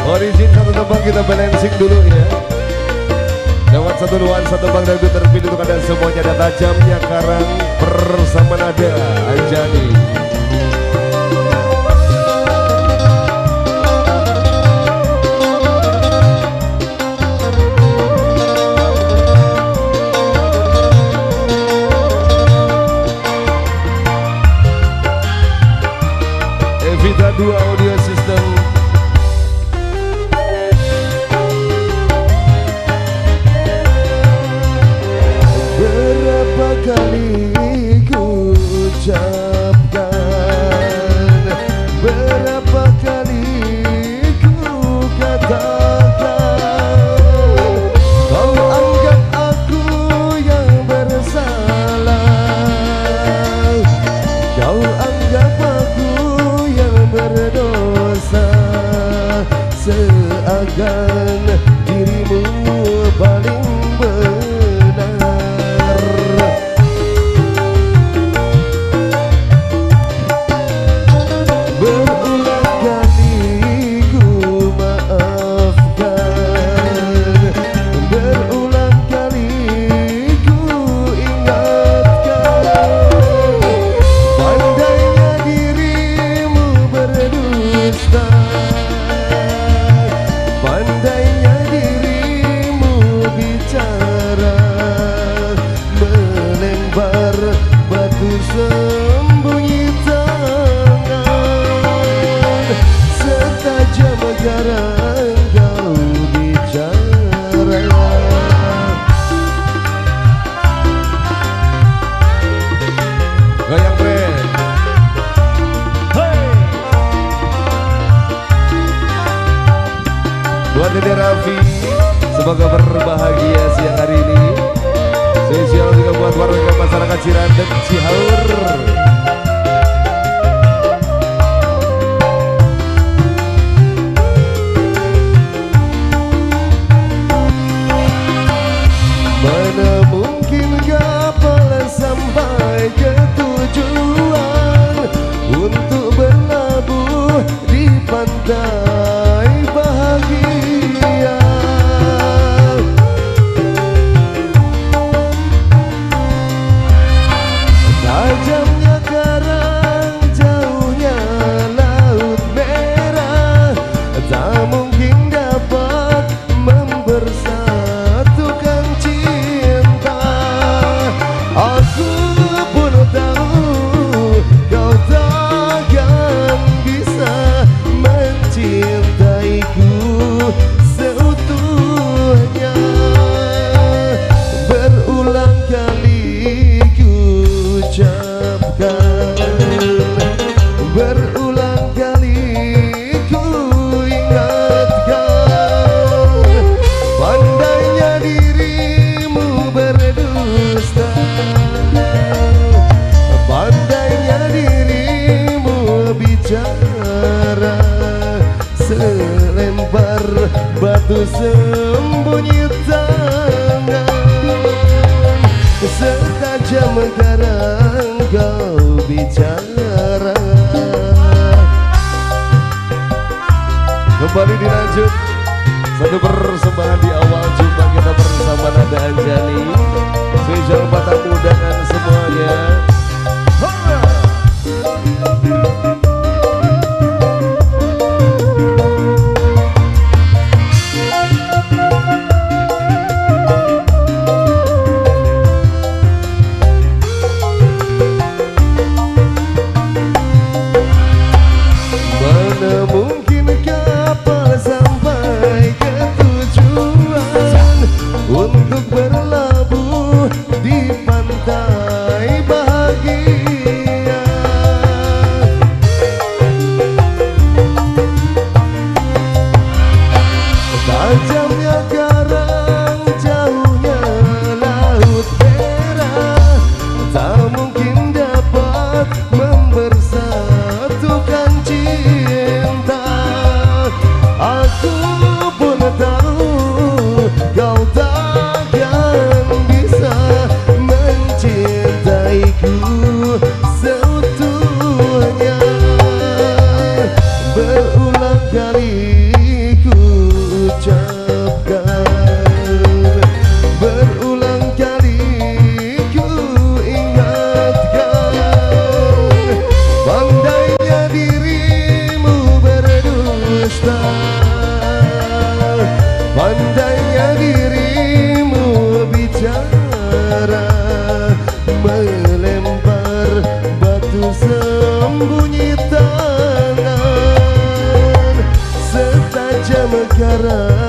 Origin satu tebang kita balancing dulu ya. Lewat satu nuansa tebang dan terpilih untuk kalian semuanya. Ada tajamnya karang bersama nada Anjani. Evita 2 audio system. Berapa kali ku ucapkan, berapa kali ku katakan, kau anggap aku yang bersalah, kau anggap aku yang berdosa, seakan dirimu paling sembunyi tangan, setajam garang kau bicara. Goyang keren. Hey. Buat Dede Raffi, semoga berbahagia siang hari ini. Spesial juga buat warga masyarakat Cirandep Cihaur. Mana mungkin kapal sampai ke tujuan untuk berlabuh di pantai bahagia. Tajamnya karang, jauhnya laut merah, tak mungkin dapat mempersatukan cinta. Aku pun tahu kau takkan bisa mencintaiku seutuhnya. Berulang kali berulang kali ku ingatkan, pandainya dirimu berdusta, pandainya dirimu bicara, selempar batu sembunyi tangan, setajam garang kau bicara. Kembali dilanjut, satu persembahan di awal jumpa kita bersama nada Anjani. Spesial buat tamu undangan semuanya. Untuk berlabuh di pantai bahagia. Tajamnya karang, jauhnya laut merah, tak mungkin dapat mempersatukan cinta. Aku pun tahu kau takkan bisa mencintaiku seutuhnya. Berulang kali ku ucapkan, berulang kali ku ingatkan, pandainya dirimu berdusta, pandainya dirimu bicara, melempar batu sembunyi tangan, setajam karat